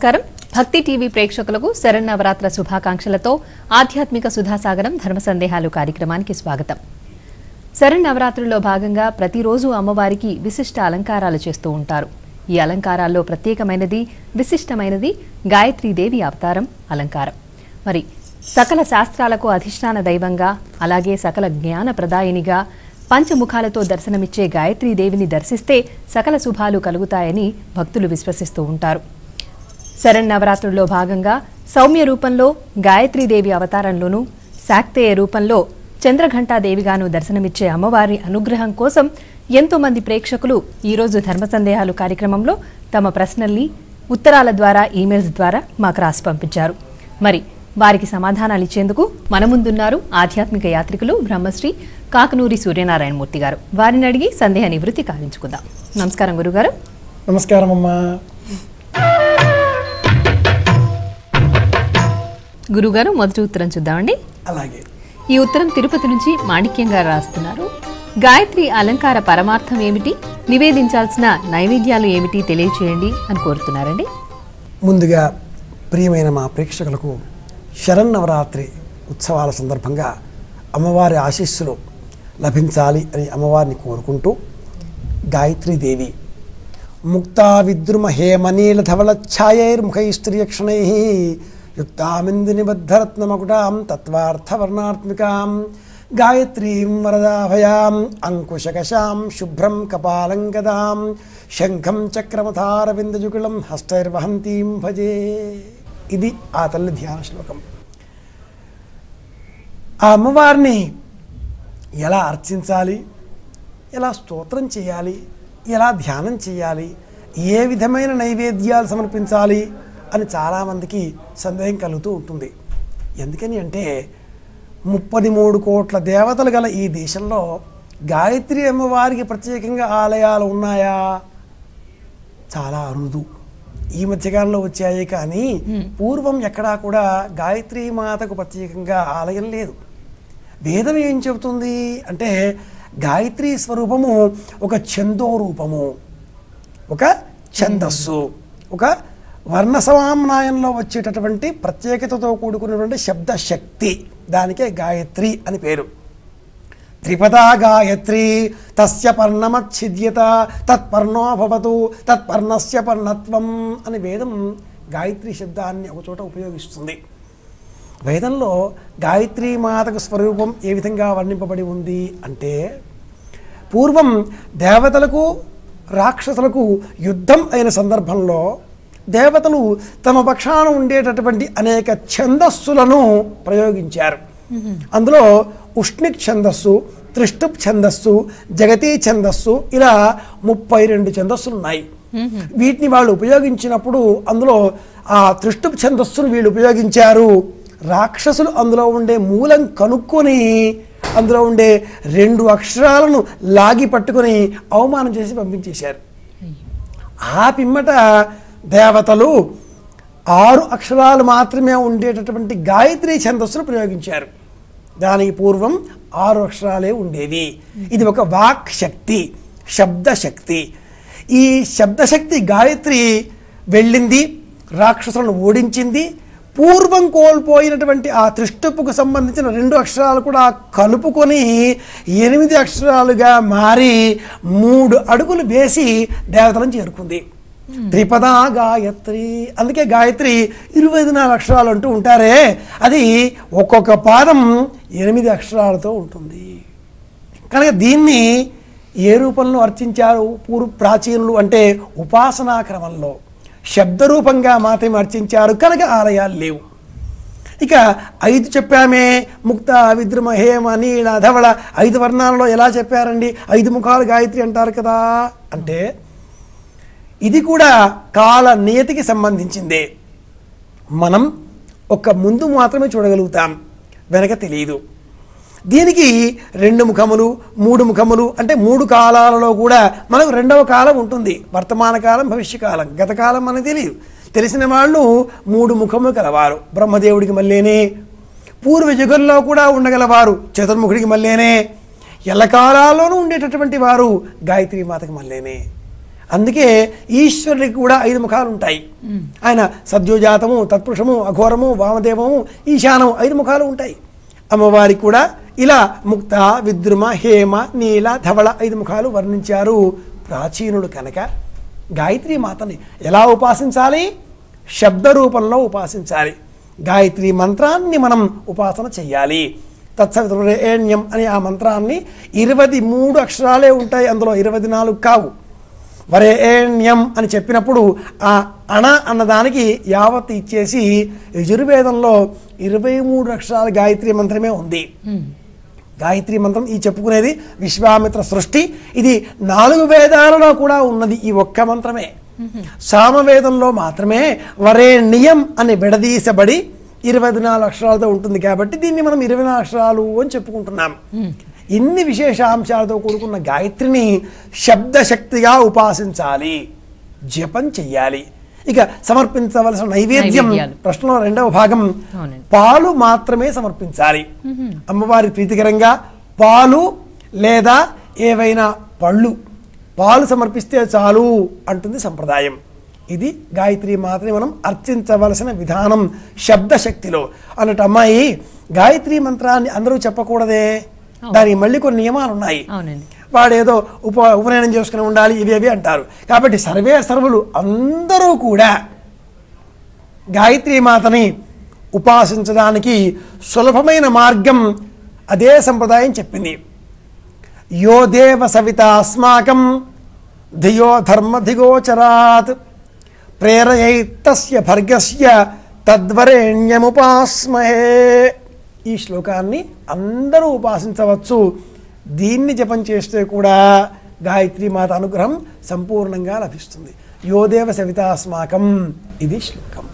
నమస్కారం. భక్తి టీవీ ప్రేక్షకులకు శరన్నవరాత్ర శుభాకాంక్షలతో ఆధ్యాత్మిక సుధాసాగరం ధర్మ సందేహాలు కార్యక్రమానికి స్వాగతం. శరన్నవరాత్రుల్లో భాగంగా ప్రతిరోజు అమ్మవారికి విశిష్ట అలంకారాలు చేస్తూ ఉంటారు. ఈ అలంకారాల్లో ప్రత్యేకమైనది, విశిష్టమైనది గాయత్రీదేవి అవతారం అలంకారం. మరి సకల శాస్త్రాలకు అధిష్టాన దైవంగా, అలాగే సకల జ్ఞాన ప్రదాయినిగా పంచముఖాలతో దర్శనమిచ్చే గాయత్రీదేవిని దర్శిస్తే సకల శుభాలు కలుగుతాయని భక్తులు విశ్వసిస్తూ ఉంటారు. శరన్నవరాత్రుల్లో భాగంగా సౌమ్య రూపంలో గాయత్రీదేవి అవతారంలోనూ, శాక్తేయ రూపంలో చంద్రఘంటాదేవిగాను దర్శనమిచ్చే అమ్మవారి అనుగ్రహం కోసం ఎంతో మంది ప్రేక్షకులు ఈరోజు ధర్మ సందేహాలు కార్యక్రమంలో తమ ప్రశ్నల్ని ఉత్తరాల ద్వారా, ఈమెయిల్స్ ద్వారా మాకు రాసి పంపించారు. మరి వారికి సమాధానాలు ఇచ్చేందుకు మన ముందున్నారు ఆధ్యాత్మిక యాత్రికులు బ్రహ్మశ్రీ కాకనూరి సూర్యనారాయణమూర్తి గారు. వారిని అడిగి సందేహ నివృత్తి కావించుకుందాం. నమస్కారం గురుగారు. నమస్కారం అమ్మా. గురుగారు, మొదటి ఉత్తరం చూద్దామండి. అలాగే. ఈ ఉత్తరం తిరుపతి నుంచి మాణిక్యం గారు రాస్తున్నారు. గాయత్రి అలంకార పరమార్థం ఏమిటి, నివేదించాల్సిన నైవేద్యాలు ఏమిటి తెలియచేయండి అని కోరుతున్నారండి. ముందుగా ప్రియమైన మా ప్రేక్షకులకు శరన్నవరాత్రి ఉత్సవాల సందర్భంగా అమ్మవారి ఆశీస్సులు లభించాలి అని అమ్మవారిని కోరుకుంటూ, గాయత్రీదేవి ముక్తా విద్రుమ హేమనీల ధవళ ఛాయైర్ముఖైస్త్రియక్షణై యుక్తామిందు నిబద్ధరత్నమకుటాం తత్వార్థవర్ణాత్మికాం గాయత్రీం వరదాభయాం అంకుశకశాం శుభ్రం కపాలం గదాం శంఖం చక్రమథారవిందజుకులం హస్తైర్వహంతీం భజే. ఇది ఆ తల్లి ధ్యాన శ్లోకం. ఆ అమ్మవారిని ఎలా అర్చించాలి, ఎలా స్తోత్రం చేయాలి, ఎలా ధ్యానం చేయాలి, ఏ విధమైన నైవేద్యాలు సమర్పించాలి అని చాలామందికి సందేహం కలుగుతూ ఉంటుంది. ఎందుకని అంటే 33 కోట్ల దేవతలు గల ఈ దేశంలో గాయత్రి అమ్మవారికి ప్రత్యేకంగా ఆలయాలు ఉన్నాయా? చాలా అరుదు. ఈ మధ్యకాలంలో వచ్చాయి, కానీ పూర్వం ఎక్కడా కూడా గాయత్రీ మాతకు ప్రత్యేకంగా ఆలయం లేదు. వేదం ఏం చెబుతుంది అంటే గాయత్రీ స్వరూపము ఒక ఛందో రూపము, ఒక ఛందస్సు, ఒక వర్ణ సమామ్నాయంలో వచ్చేటటువంటి ప్రత్యేకతతో కూడుకున్నటువంటి శబ్దశక్తి. దానికే గాయత్రి అని పేరు. త్రిపదా గాయత్రి తస్య పర్ణమచ్ఛిద్యత తత్పర్ణో భవతు తత్పర్ణస్య పర్ణత్వం అని వేదం గాయత్రి శబ్దాన్ని ఒకచోట ఉపయోగిస్తుంది. వేదంలో గాయత్రీ మాతకు స్వరూపం ఏ విధంగా వర్ణింపబడి ఉంది అంటే, పూర్వం దేవతలకు రాక్షసులకు యుద్ధం అయిన సందర్భంలో దేవతలు తమ పక్షాన ఉండేటటువంటి అనేక ఛందస్సులను ప్రయోగించారు. అందులో ఉష్ణిక్ ఛందస్సు, త్రిష్టుప్ ఛందస్సు, జగతీ ఛందస్సు, ఇలా 32 ఛందస్సులు ఉన్నాయి. వీటిని వాళ్ళు ఉపయోగించినప్పుడు అందులో ఆ త్రిష్టుప్ ఛందస్సును వీళ్ళు ఉపయోగించారు. రాక్షసులు అందులో ఉండే మూలం కనుక్కొని అందులో ఉండే 2 అక్షరాలను లాగి పట్టుకొని అవమానం చేసి పంపించేశారు. ఆ పిమ్మట దేవతలు 6 అక్షరాలు మాత్రమే ఉండేటటువంటి గాయత్రీ ఛందస్సును ప్రయోగించారు. దానికి పూర్వం 6 అక్షరాలే ఉండేవి. ఇది ఒక వాక్ శక్తి, శబ్దశక్తి. ఈ శబ్దశక్తి గాయత్రి వెళ్ళింది, రాక్షసులను ఓడించింది. పూర్వం కోల్పోయినటువంటి ఆ త్రిష్టుపుకు సంబంధించిన 2 అక్షరాలు కూడా కలుపుకొని 8 అక్షరాలుగా మారి 3 అడుగులు వేసి దేవతలను చేరుకుంది. త్రిపదా గాయత్రి. అందుకే గాయత్రి 24 అక్షరాలు అంటూ ఉంటారే, అది ఒక్కొక్క పాదం 8 అక్షరాలతో ఉంటుంది. కనుక దీన్ని ఏ రూపంలో అర్చించారు ప్రాచీనులు అంటే ఉపాసనా క్రమంలో శబ్దరూపంగా మాత్రమే అర్చించారు. కనుక ఆలయాలు లేవు. ఇక 5 చెప్పామే, ముక్త విద్రుమ హేమ నీల ధవళ 5 వర్ణాలలో ఎలా చెప్పారండి? 5 ముఖాలు గాయత్రి అంటారు కదా అంటే, ఇది కూడా కాల నియతికి సంబంధించిందే. మనం ఒక ముందు మాత్రమే చూడగలుగుతాం, వెనక తెలియదు. దీనికి 2 ముఖములు 3 ముఖములు అంటే 3 కాలాలలో కూడా మనకు 2వ కాలం ఉంటుంది. వర్తమాన కాలం, భవిష్యకాలం, గతకాలం మనకు తెలియదు. తెలిసిన వాళ్ళు 3 ముఖములు కలవారు. బ్రహ్మదేవుడికి మళ్ళీనే, పూర్వయుగంలో కూడా ఉండగలవారు చతుర్ముఖుడికి మళ్ళీనే, ఎల్లకాలాల్లోనూ ఉండేటటువంటి వారు గాయత్రీ మాతకి మళ్ళీనే. అందుకే ఈశ్వరుడికి కూడా 5 ముఖాలు ఉంటాయి. ఆయన సద్యోజాతము, తత్పురుషము, అఘోరము, వామదేవము, ఈశానము 5 ముఖాలు ఉంటాయి. అమ్మవారికి కూడా ఇలా ముక్త, విద్రుమ, హేమ, నీల, ధవళ 5 ముఖాలు వర్ణించారు ప్రాచీనుడు. కనుక గాయత్రీ మాతని ఎలా ఉపాసించాలి? శబ్ద రూపంలో ఉపాసించాలి. గాయత్రీ మంత్రాన్ని మనం ఉపాసన చెయ్యాలి. తత్సవితుర్వరేణ్యం అనే ఆ మంత్రాన్ని 23 అక్షరాలే ఉంటాయి, అందులో 24 కావు. వరేణ్యం అని చెప్పినప్పుడు ఆ అణ అన్నదానికి యావత్ ఇచ్చేసి యజుర్వేదంలో 23 అక్షరాల గాయత్రీ మంత్రమే ఉంది. గాయత్రీ మంత్రం ఈ చెప్పుకునేది విశ్వామిత్ర సృష్టి. ఇది 4 వేదాలలో కూడా ఉన్నది ఈ ఒక్క మంత్రమే. సామవేదంలో మాత్రమే వరేణ్యం అని విడదీసబడి 24 అక్షరాలతో ఉంటుంది. కాబట్టి దీన్ని మనం 24 అక్షరాలు అని చెప్పుకుంటున్నాం. ఇన్ని విశేషాంశాలతో కూడుకున్న గాయత్రిని శబ్దశక్తిగా ఉపాసించాలి, జపం చెయ్యాలి. ఇక సమర్పించవలసిన నైవేద్యం ప్రశ్నలో 2వ భాగం, పాలు మాత్రమే సమర్పించాలి. అమ్మవారి ప్రీతికరంగా పాలు లేదా ఏవైనా పళ్ళు, పాలు సమర్పిస్తే చాలు అంటుంది సంప్రదాయం. ఇది గాయత్రీ మాతని మనం అర్చించవలసిన విధానం శబ్దశక్తిలో. అన్నట్టు అమ్మాయి గాయత్రీ మంత్రాన్ని అందరూ చెప్పకూడదే, దానికి మళ్ళీ కొన్ని నియమాలు ఉన్నాయి. వాడేదో ఉపనయనం చేసుకుని ఉండాలి ఇవి అంటారు. కాబట్టి సర్వులు అందరూ కూడా గాయత్రీ మాతని ఉపాసించడానికి సులభమైన మార్గం అదే సంప్రదాయం చెప్పింది. యో దేవ సవిత అస్మాకం ధియో ధర్మధిగోచరాత్ ప్రేరయైతస్య భర్గస్య తద్వరేణ్యముపాస్మహే. ఈ శ్లోకాన్ని అందరూ ఉపాసించవచ్చు. దీన్ని జపం చేస్తే కూడా గాయత్రీ మాత అనుగ్రహం సంపూర్ణంగా లభిస్తుంది. యోదేవ సవితాస్మాకం ఇది శ్లోకం.